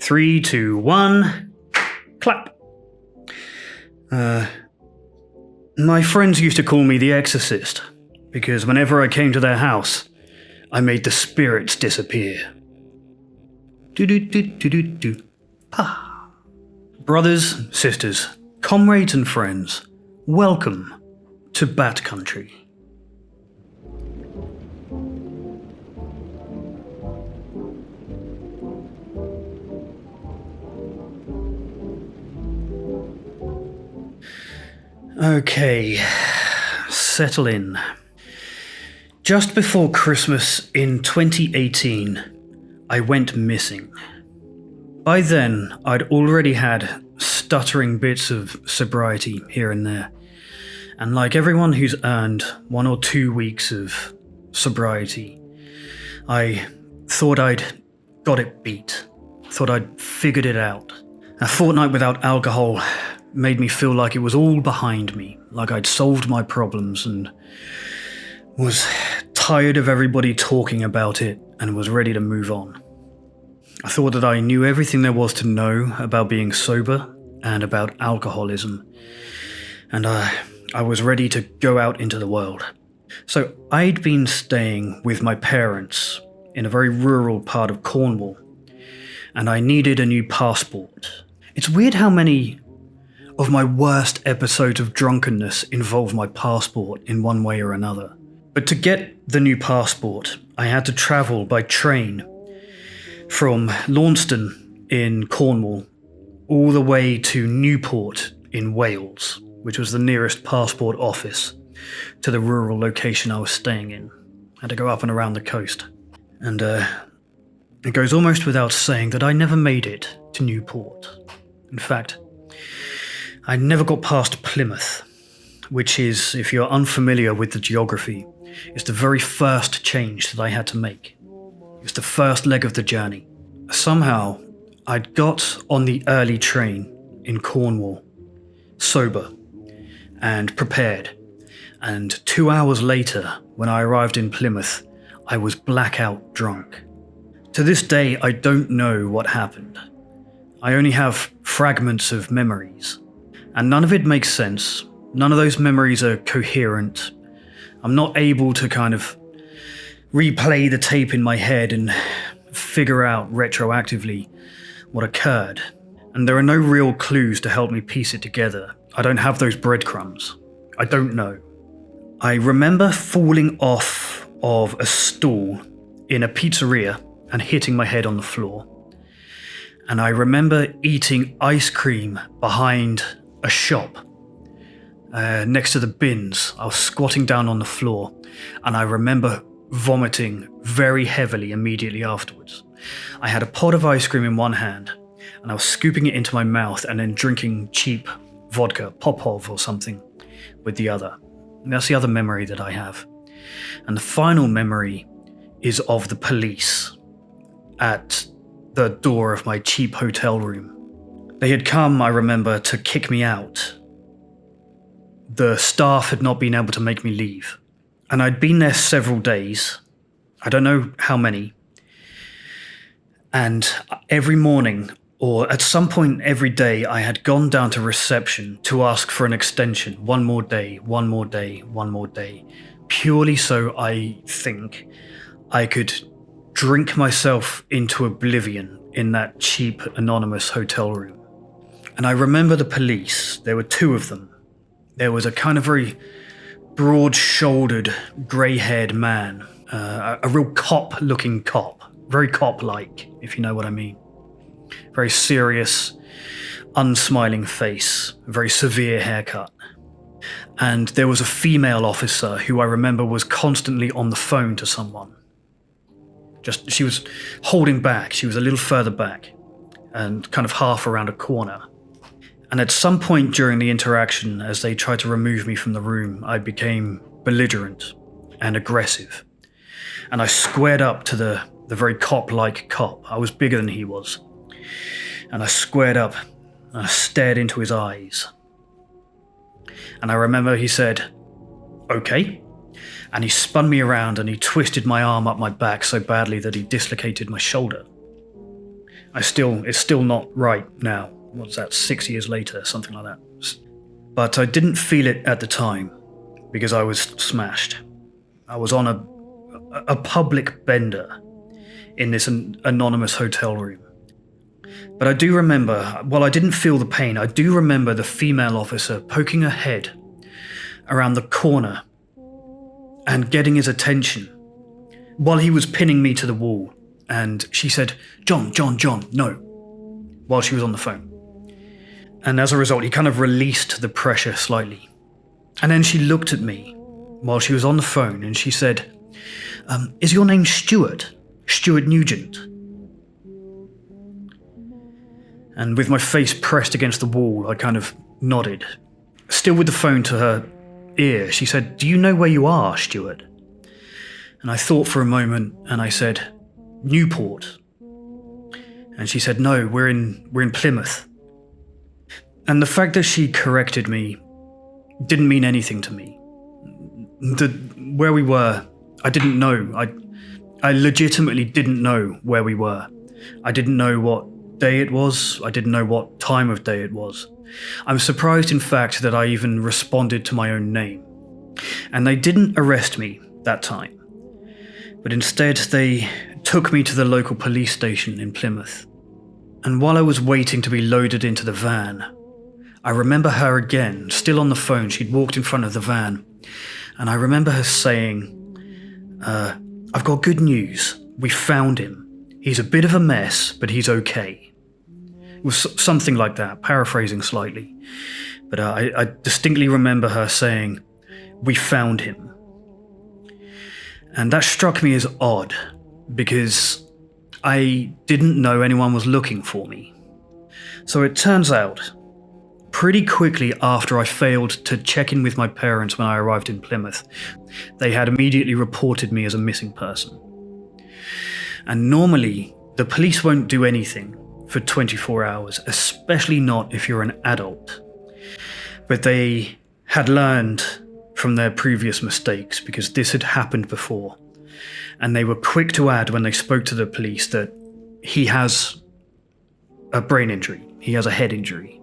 3, 2, 1, clap. My friends used to call me the Exorcist, because whenever I came to their house, I made the spirits disappear. Do-do-do-do-do-do. Pa. Brothers, sisters, comrades and friends, welcome to Bat Country. Okay, settle in. Just before Christmas in 2018, I went missing. By then, I'd already had stuttering bits of sobriety here and there. And like everyone who's earned 1 or 2 weeks of sobriety, I thought I'd got it beat. Thought I'd figured it out. A fortnight without alcohol made me feel like it was all behind me, like I'd solved my problems and was tired of everybody talking about it and was ready to move on. I thought that I knew everything there was to know about being sober and about alcoholism, and I was ready to go out into the world. So I'd been staying with my parents in a very rural part of Cornwall, and I needed a new passport. It's weird how many of my worst episodes of drunkenness involve my passport in one way or another. But to get the new passport, I had to travel by train from Launceston in Cornwall all the way to Newport in Wales, which was the nearest passport office to the rural location I was staying in. I had to go up and around the coast. And it goes almost without saying that I never made it to Newport. In fact, I never got past Plymouth, which is, if you're unfamiliar with the geography, is the very first change that I had to make. It's the first leg of the journey. Somehow, I'd got on the early train in Cornwall, sober and prepared, and 2 hours later, when I arrived in Plymouth, I was blackout drunk. To this day, I don't know what happened. I only have fragments of memories. And none of it makes sense. None of those memories are coherent. I'm not able to kind of replay the tape in my head and figure out retroactively what occurred. And there are no real clues to help me piece it together. I don't have those breadcrumbs. I don't know. I remember falling off of a stool in a pizzeria and hitting my head on the floor. And I remember eating ice cream behind a shop next to the bins. I was squatting down on the floor, and I remember vomiting very heavily immediately afterwards. I had a pot of ice cream in one hand, and I was scooping it into my mouth and then drinking cheap vodka, Popov or something, with the other. And that's the other memory that I have. And the final memory is of the police at the door of my cheap hotel room. They had come, I remember, to kick me out. The staff had not been able to make me leave. And I'd been there several days. I don't know how many. And every morning, or at some point every day, I had gone down to reception to ask for an extension. One more day, one more day, one more day. Purely so I think I could drink myself into oblivion in that cheap, anonymous hotel room. And I remember the police. There were 2 of them. There was a kind of very broad-shouldered, grey-haired man, a real cop-looking cop, very cop-like, if you know what I mean. Very serious, unsmiling face, a very severe haircut. And there was a female officer who I remember was constantly on the phone to someone. She was holding back. She was a little further back and kind of half around a corner. And at some point during the interaction, as they tried to remove me from the room, I became belligerent and aggressive. And I squared up to the very cop-like cop. I was bigger than he was. And I squared up and I stared into his eyes. And I remember he said, "Okay." And he spun me around and he twisted my arm up my back so badly that he dislocated my shoulder. It's still not right now. What's that, 6 years later, something like that. But I didn't feel it at the time because I was smashed. I was on a public bender in this anonymous hotel room. But I do remember, while I didn't feel the pain, I do remember the female officer poking her head around the corner and getting his attention while he was pinning me to the wall. And she said, John, no, while she was on the phone. And as a result, he kind of released the pressure slightly. And then she looked at me while she was on the phone and she said, is your name Stuart? Stuart Nugent? And with my face pressed against the wall, I kind of nodded. Still with the phone to her ear, she said, do you know where you are, Stuart? And I thought for a moment and I said, Newport. And she said, no, we're in Plymouth. And the fact that she corrected me didn't mean anything to me. Where we were, I didn't know. I legitimately didn't know where we were. I didn't know what day it was. I didn't know what time of day it was. I'm surprised, in fact, that I even responded to my own name. And they didn't arrest me that time. But instead, they took me to the local police station in Plymouth. And while I was waiting to be loaded into the van, I remember her again, still on the phone. She'd walked in front of the van. And I remember her saying, I've got good news. We found him. He's a bit of a mess, but he's okay. It was something like that, paraphrasing slightly. But I distinctly remember her saying, we found him. And that struck me as odd, because I didn't know anyone was looking for me. So it turns out, pretty quickly after I failed to check in with my parents when I arrived in Plymouth, they had immediately reported me as a missing person. And normally, the police won't do anything for 24 hours, especially not if you're an adult. But they had learned from their previous mistakes, because this had happened before. And they were quick to add when they spoke to the police that he has a brain injury, he has a head injury.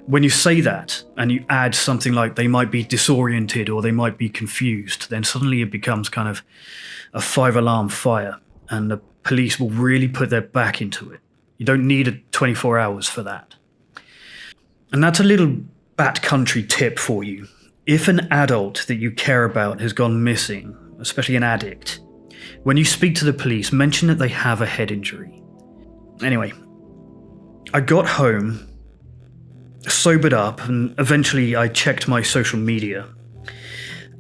When you say that and you add something like they might be disoriented or they might be confused, then suddenly it becomes kind of a 5-alarm fire, and the police will really put their back into it. You don't need 24 hours for that. And that's a little backcountry tip for you. If an adult that you care about has gone missing, especially an addict, when you speak to the police, mention that they have a head injury. Anyway, I got home, sobered up, and eventually I checked my social media,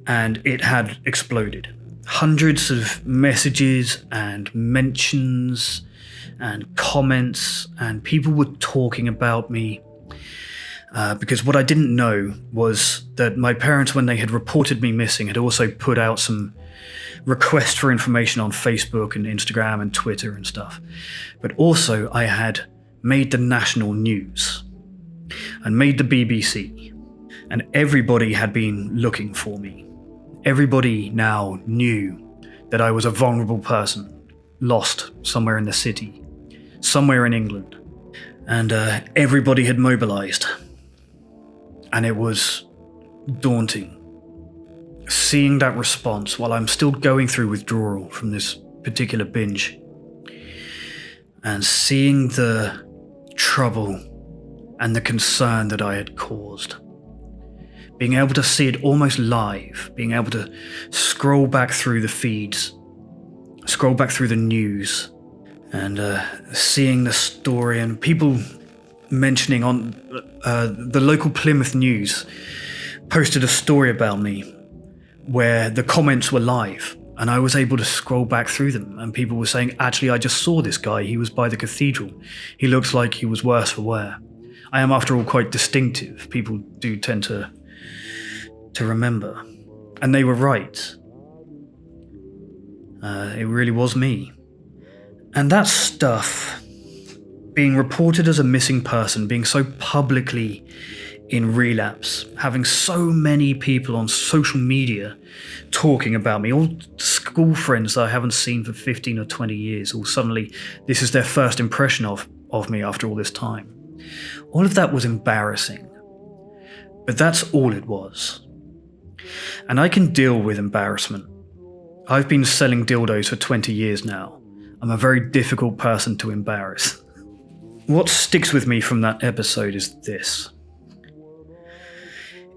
and it had exploded. Hundreds of messages and mentions and comments, and people were talking about me. Because what I didn't know was that my parents, when they had reported me missing, had also put out some requests for information on Facebook and Instagram and Twitter and stuff. But also I had made the national news and made the BBC, and everybody had been looking for me. Everybody now knew that I was a vulnerable person, lost somewhere in the city, somewhere in England. And everybody had mobilized. And it was daunting. Seeing that response while I'm still going through withdrawal from this particular binge. And seeing the trouble and the concern that I had caused. Being able to see it almost live. Being able to scroll back through the feeds. Scroll back through the news. And seeing the story and people mentioning on the local Plymouth News posted a story about me where the comments were live, and I was able to scroll back through them, and people were saying, actually, I just saw this guy, he was by the cathedral, he looks like he was worse for wear. I am, after all, quite distinctive. People do tend to remember, and they were right. It really was me. And that stuff, being reported as a missing person, being so publicly in Relapse, having so many people on social media talking about me, all school friends that I haven't seen for 15 or 20 years, all suddenly this is their first impression of me after all this time. All of that was embarrassing. But that's all it was. And I can deal with embarrassment. I've been selling dildos for 20 years now. I'm a very difficult person to embarrass. What sticks with me from that episode is this.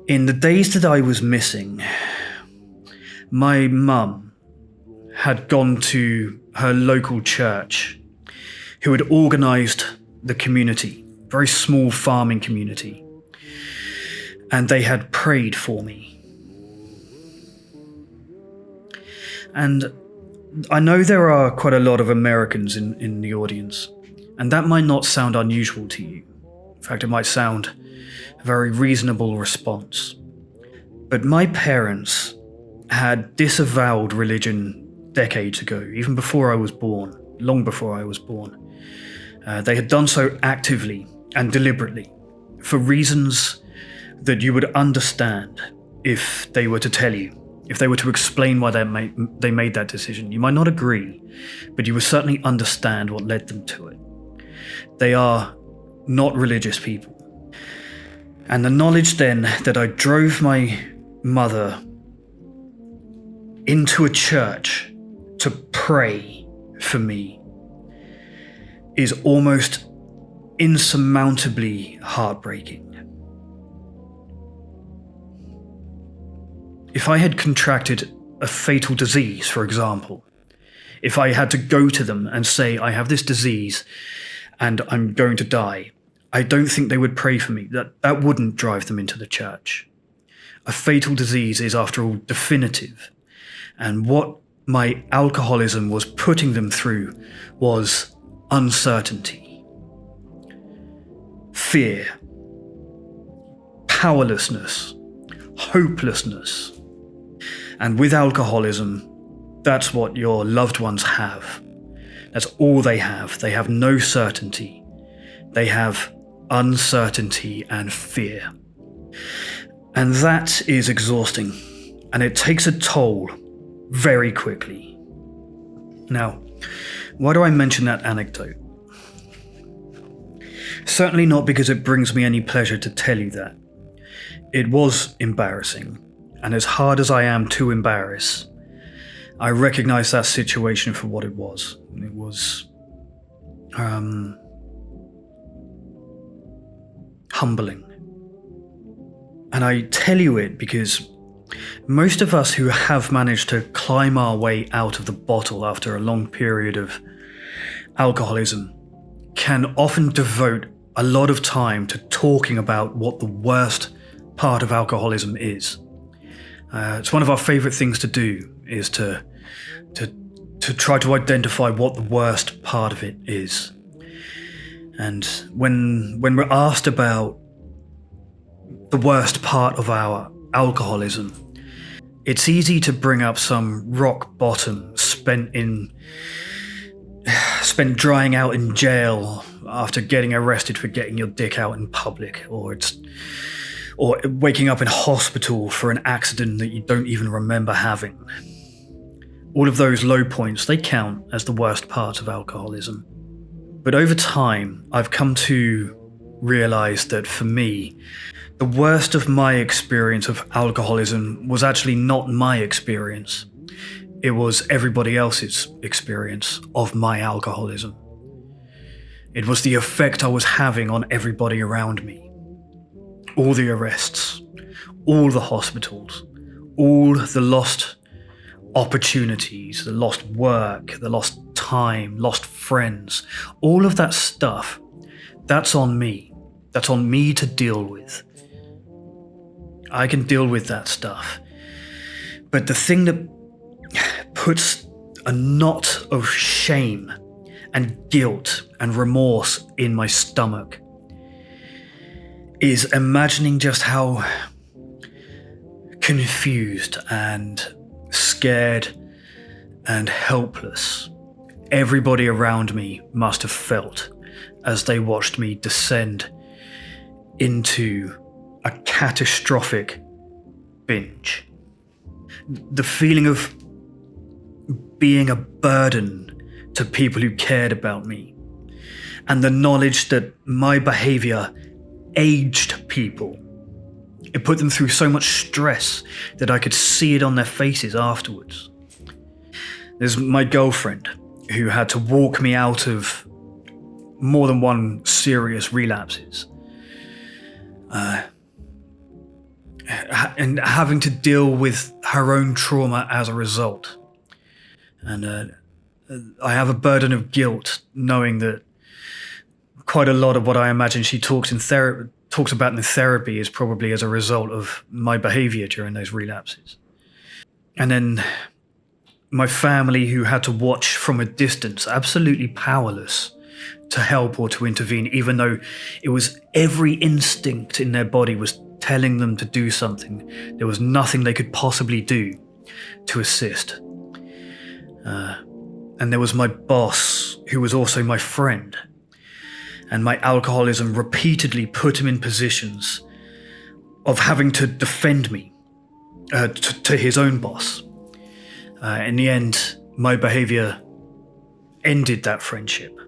In the days that I was missing, my mum had gone to her local church, who had organised the community, very small farming community, and they had prayed for me. And I know there are quite a lot of Americans in the audience, and that might not sound unusual to you. In fact, it might sound a very reasonable response. But my parents had disavowed religion decades ago, even before I was born, long before I was born. They had done so actively and deliberately, for reasons that you would understand if they were to tell you. If they were to explain why they made that decision. You might not agree, but you would certainly understand what led them to it. They are not religious people. And the knowledge then that I drove my mother into a church to pray for me is almost insurmountably heartbreaking. If I had contracted a fatal disease, for example, if I had to go to them and say, I have this disease and I'm going to die, I don't think they would pray for me. That wouldn't drive them into the church. A fatal disease is, after all, definitive. And what my alcoholism was putting them through was uncertainty, fear, powerlessness, hopelessness. And with alcoholism, that's what your loved ones have. That's all they have. They have no certainty. They have uncertainty and fear. And that is exhausting. And it takes a toll very quickly. Now, why do I mention that anecdote? Certainly not because it brings me any pleasure to tell you that. It was embarrassing. And as hard as I am to embarrass, I recognize that situation for what it was. It was humbling. And I tell you it because most of us who have managed to climb our way out of the bottle after a long period of alcoholism can often devote a lot of time to talking about what the worst part of alcoholism is. It's one of our favorite things to do, is to try to identify what the worst part of it is. And when we're asked about the worst part of our alcoholism, it's easy to bring up some rock bottom spent drying out in jail after getting arrested for getting your dick out in public, or waking up in hospital for an accident that you don't even remember having. All of those low points, they count as the worst part of alcoholism. But over time, I've come to realize that for me, the worst of my experience of alcoholism was actually not my experience. It was everybody else's experience of my alcoholism. It was the effect I was having on everybody around me. All the arrests, all the hospitals, all the lost opportunities, the lost work, the lost time, lost friends, all of that stuff, that's on me. That's on me to deal with. I can deal with that stuff. But the thing that puts a knot of shame and guilt and remorse in my stomach is imagining just how confused and scared and helpless everybody around me must have felt as they watched me descend into a catastrophic binge. The feeling of being a burden to people who cared about me, and the knowledge that my behavior aged people. It put them through so much stress that I could see it on their faces afterwards. There's my girlfriend who had to walk me out of more than one serious relapses. And having to deal with her own trauma as a result. And I have a burden of guilt knowing that quite a lot of what I imagine she talks about in therapy is probably as a result of my behavior during those relapses. And then my family, who had to watch from a distance, absolutely powerless to help or to intervene, even though it was every instinct in their body was telling them to do something. There was nothing they could possibly do to assist. And there was my boss, who was also my friend. And my alcoholism repeatedly put him in positions of having to defend me to his own boss. In the end, my behavior ended that friendship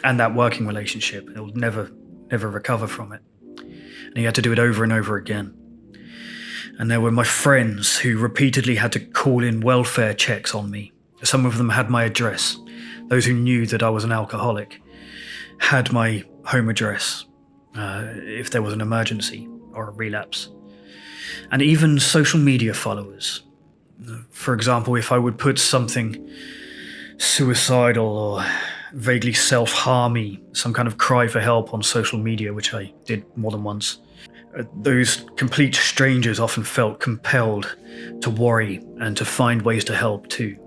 and that working relationship. He'll never recover from it. And he had to do it over and over again. And there were my friends who repeatedly had to call in welfare checks on me. Some of them had my address. Those who knew that I was an alcoholic had my home address if there was an emergency or a relapse. And even social media followers. For example, if I would put something suicidal or vaguely self-harmy, some kind of cry for help on social media, which I did more than once, those complete strangers often felt compelled to worry and to find ways to help too.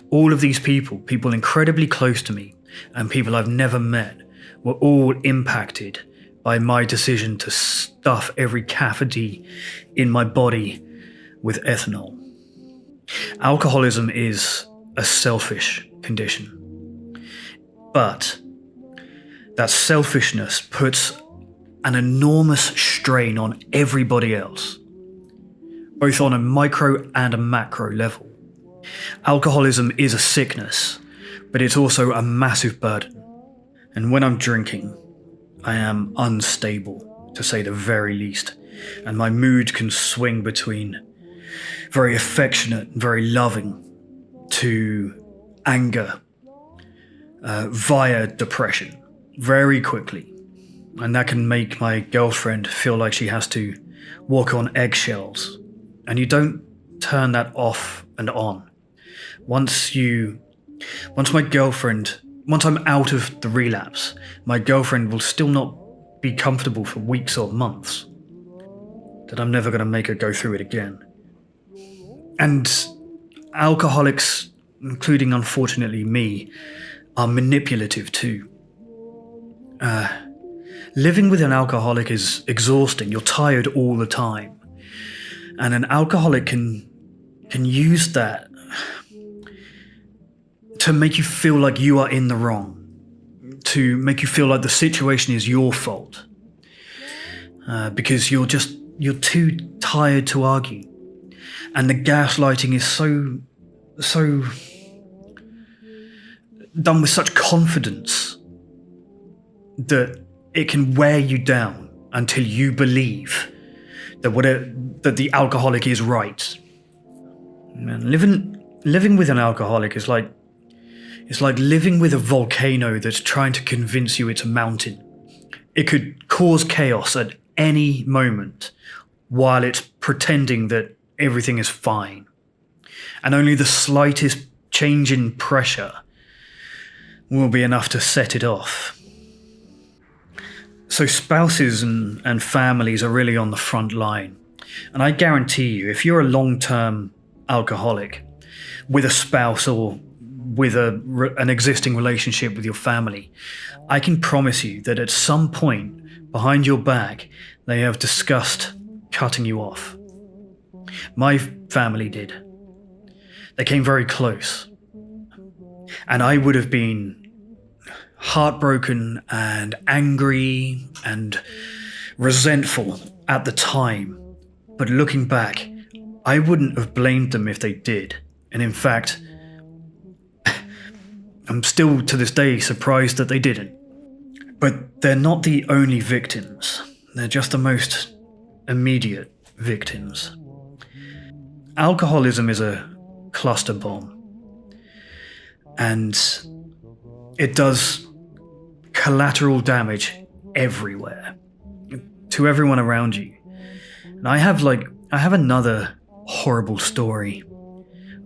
All of these people incredibly close to me and people I've never met, were all impacted by my decision to stuff every cavity in my body with ethanol. Alcoholism is a selfish condition, but that selfishness puts an enormous strain on everybody else, both on a micro and a macro level. Alcoholism is a sickness, but it's also a massive burden. And when I'm drinking, I am unstable, to say the very least, and my mood can swing between very affectionate, very loving, to anger, via depression, very quickly. And that can make my girlfriend feel like she has to walk on eggshells. And you don't turn that off and on. Once I'm out of the relapse, my girlfriend will still not be comfortable for weeks or months. That I'm never going to make her go through it again. And alcoholics, including unfortunately me, are manipulative too. Living with an alcoholic is exhausting. You're tired all the time. And an alcoholic can use that to make you feel like you are in the wrong, to make you feel like the situation is your fault, because you're too tired to argue, and the gaslighting is so done with such confidence that it can wear you down until you believe that the alcoholic is right. And living with an alcoholic is like living with a volcano that's trying to convince you it's a mountain. It could cause chaos at any moment while it's pretending that everything is fine. And only the slightest change in pressure will be enough to set it off. So spouses and families are really on the front line. And I guarantee you, if you're a long-term alcoholic with a spouse or with an existing relationship with your family, I can promise you that at some point behind your back, they have discussed cutting you off. My family did. They came very close. And I would have been heartbroken and angry and resentful at the time, but looking back, I wouldn't have blamed them if they did. And in fact, I'm still to this day surprised that they didn't. But they're not the only victims. They're just the most immediate victims. Alcoholism is a cluster bomb. And it does collateral damage everywhere to everyone around you. And I have another horrible story.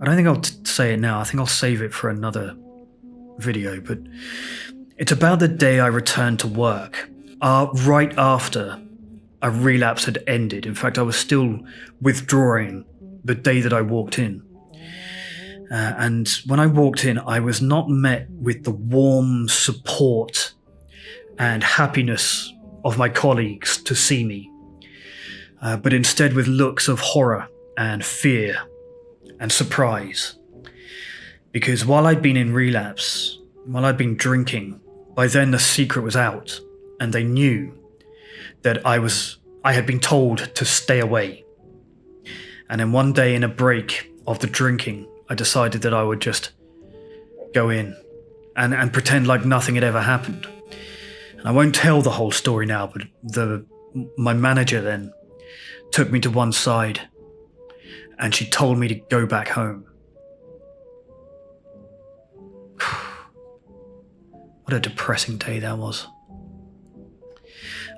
I don't think I'll say it now. I think I'll save it for another video, but it's about the day I returned to work, right after a relapse had ended. In fact, I was still withdrawing the day that I walked in. And when I walked in, I was not met with the warm support and happiness of my colleagues to see me, but instead with looks of horror and fear and surprise. Because while I'd been in relapse, while I'd been drinking, by then the secret was out, and they knew that I had been told to stay away. And then one day in a break of the drinking, I decided that I would just go in and pretend like nothing had ever happened. And I won't tell the whole story now, but my manager then took me to one side and she told me to go back home. What a depressing day that was.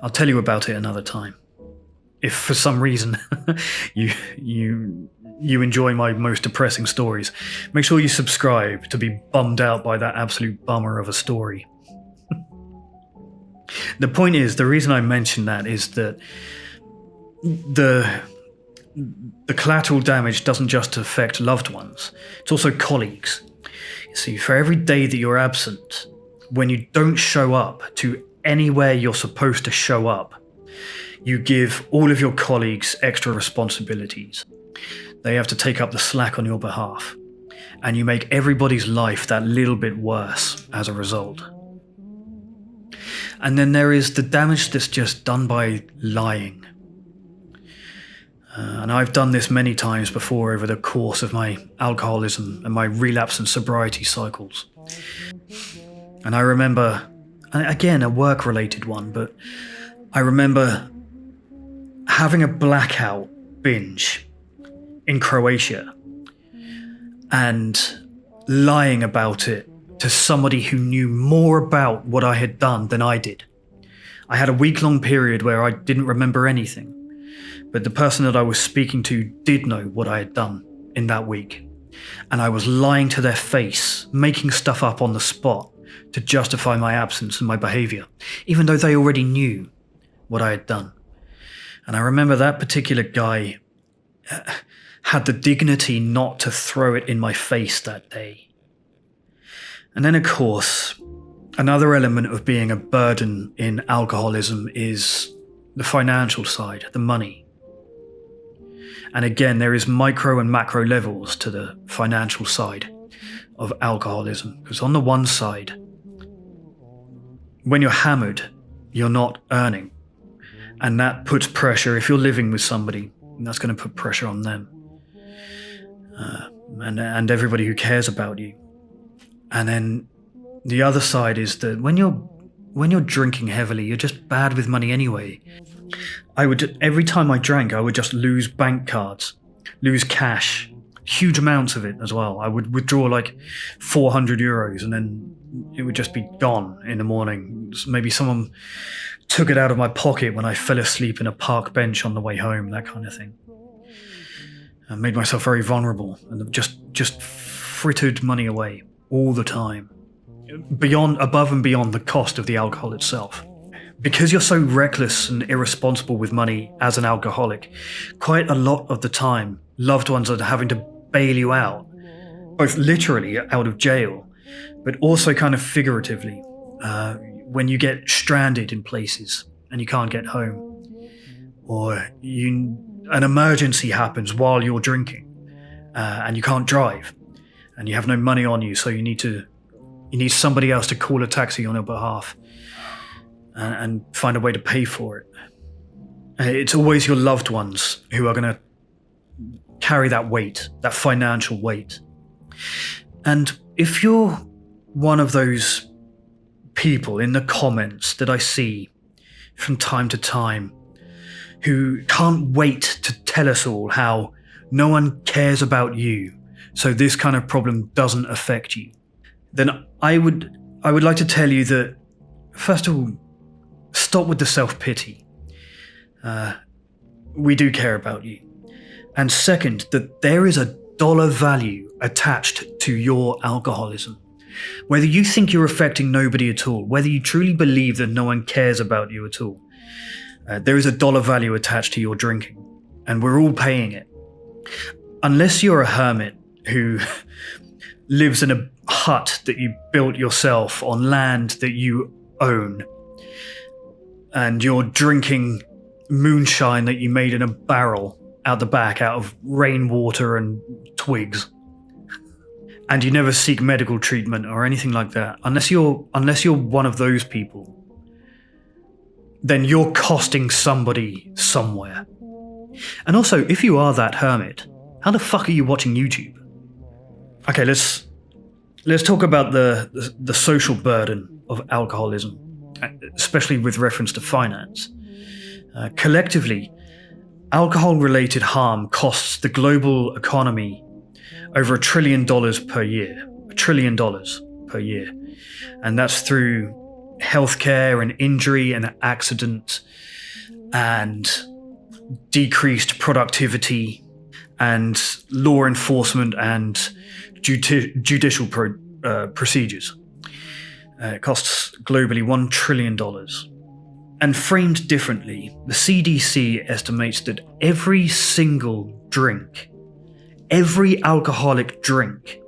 I'll tell you about it another time. If for some reason you enjoy my most depressing stories, make sure you subscribe to be bummed out by that absolute bummer of a story. The point is, the reason I mention that is that the collateral damage doesn't just affect loved ones, it's also colleagues. You see, for every day that you're absent, when you don't show up to anywhere you're supposed to show up, you give all of your colleagues extra responsibilities. They have to take up the slack on your behalf, and you make everybody's life that little bit worse as a result. And then there is the damage that's just done by lying. And I've done this many times before over the course of my alcoholism and my relapse and sobriety cycles. And I remember, again, a work-related one, but I remember having a blackout binge in Croatia and lying about it to somebody who knew more about what I had done than I did. I had a week-long period where I didn't remember anything, but the person that I was speaking to did know what I had done in that week. And I was lying to their face, making stuff up on the spot to justify my absence and my behavior, even though they already knew what I had done. And I remember that particular guy had the dignity not to throw it in my face that day. And then, of course, another element of being a burden in alcoholism is the financial side, the money. And again, there is micro and macro levels to the financial side of alcoholism. Because on the one side, when you're hammered, you're not earning. And that puts pressure. If you're living with somebody, that's going to put pressure on them. And everybody who cares about you. And then the other side is that when you're drinking heavily, you're just bad with money anyway. Every time I drank, I would just lose bank cards, lose cash, huge amounts of it as well. I would withdraw like 400 euros and then it would just be gone in the morning. Maybe someone took it out of my pocket when I fell asleep in a park bench on the way home, that kind of thing. I made myself very vulnerable and just frittered money away all the time, above and beyond the cost of the alcohol itself. Because you're so reckless and irresponsible with money as an alcoholic, quite a lot of the time, loved ones are having to bail you out, both literally out of jail, but also kind of figuratively, when you get stranded in places and you can't get home, or an emergency happens while you're drinking, and you can't drive, and you have no money on you, so you need somebody else to call a taxi on your behalf and find a way to pay for it. It's always your loved ones who are going to carry that weight, that financial weight. And if you're one of those people in the comments that I see from time to time who can't wait to tell us all how no one cares about you, so this kind of problem doesn't affect you, then I would like to tell you that, first of all, stop with the self-pity. We do care about you. And second, that there is a dollar value attached to your alcoholism. Whether you think you're affecting nobody at all, whether you truly believe that no one cares about you at all, there is a dollar value attached to your drinking, and we're all paying it. Unless you're a hermit who lives in a hut that you built yourself on land that you own, and you're drinking moonshine that you made in a barrel out the back out of rainwater and twigs, and you never seek medical treatment or anything like that, unless you're one of those people, then you're costing somebody somewhere. And also, if you are that hermit, how the fuck are you watching YouTube? Okay, let's talk about the social burden of alcoholism, especially with reference to finance. Collectively, alcohol-related harm costs the global economy over $1 trillion per year. $1 trillion per year. And that's through healthcare and injury and accident and decreased productivity and law enforcement and judicial procedures. It costs globally $1 trillion. And framed differently, the CDC estimates that every single drink, every alcoholic drink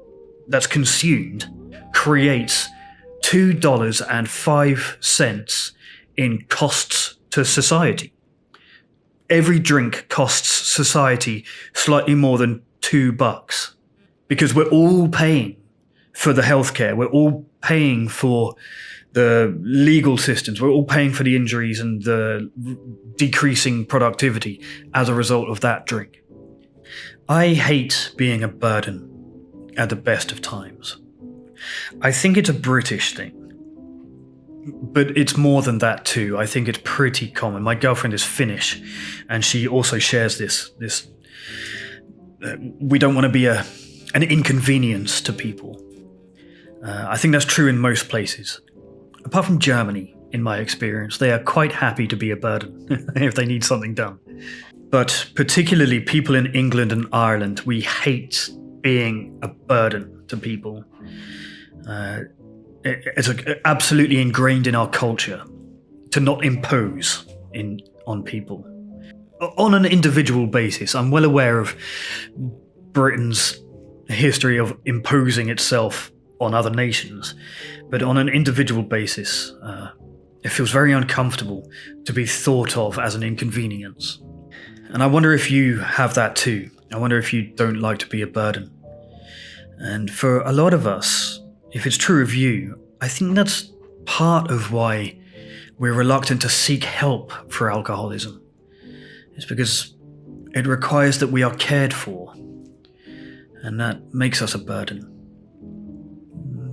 that's consumed creates $2.05 in costs to society. Every drink costs society slightly more than $2, because we're all paying for the healthcare, we're all paying for the legal systems, we're all paying for the injuries and the decreasing productivity as a result of that drink. I hate being a burden at the best of times. I think it's a British thing, but it's more than that too. I think it's pretty common. My girlfriend is Finnish, and she also shares this we don't want to be an inconvenience to people. I think that's true in most places. Apart from Germany, in my experience, they are quite happy to be a burden if they need something done. But particularly people in England and Ireland, we hate being a burden to people. It's absolutely ingrained in our culture to not impose on people. On an individual basis, I'm well aware of Britain's history of imposing itself on other nations, but on an individual basis, it feels very uncomfortable to be thought of as an inconvenience. And I wonder if you have that too. I wonder if you don't like to be a burden. And for a lot of us, if it's true of you, I think that's part of why we're reluctant to seek help for alcoholism. It's because it requires that we are cared for, and that makes us a burden.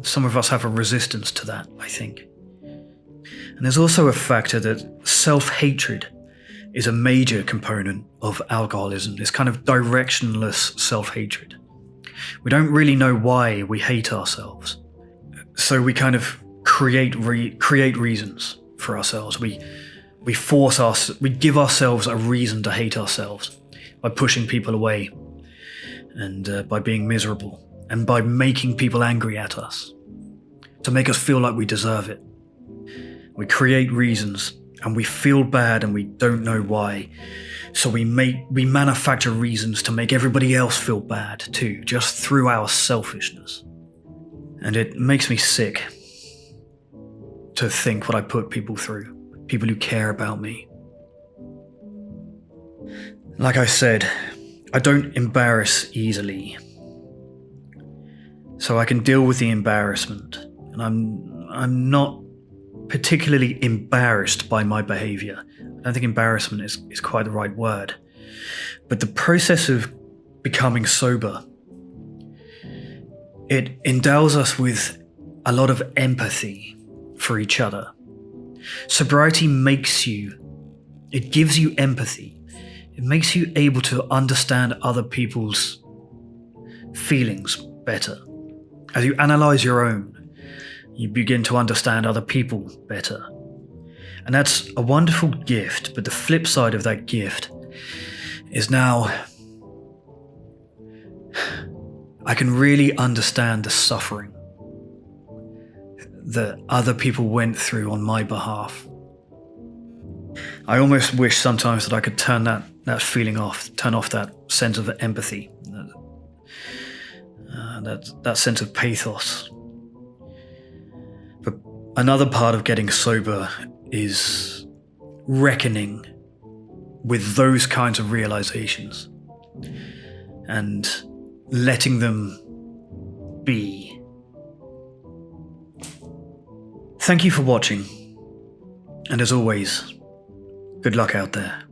Some of us have a resistance to that, I think. And there's also a factor that self-hatred is a major component of alcoholism, this kind of directionless self-hatred. We don't really know why we hate ourselves. So we kind of create reasons for ourselves. We give ourselves a reason to hate ourselves by pushing people away and by being miserable and by making people angry at us to make us feel like we deserve it. We create reasons and we feel bad and we don't know why. So we manufacture reasons to make everybody else feel bad too, just through our selfishness. And it makes me sick to think what I put people through, people who care about me. Like I said, I don't embarrass easily. So I can deal with the embarrassment, and I'm not particularly embarrassed by my behavior. don't think embarrassment is quite the right word. But the process of becoming sober, it endows us with a lot of empathy for each other. Sobriety it gives you empathy. It makes you able to understand other people's feelings better. As you analyze your own, you begin to understand other people better. And that's a wonderful gift, but the flip side of that gift is now I can really understand the suffering that other people went through on my behalf. I almost wish sometimes that I could turn that feeling off, turn off that sense of empathy, that sense of pathos. But another part of getting sober is reckoning with those kinds of realizations and letting them be. Thank you for watching, and as always, good luck out there.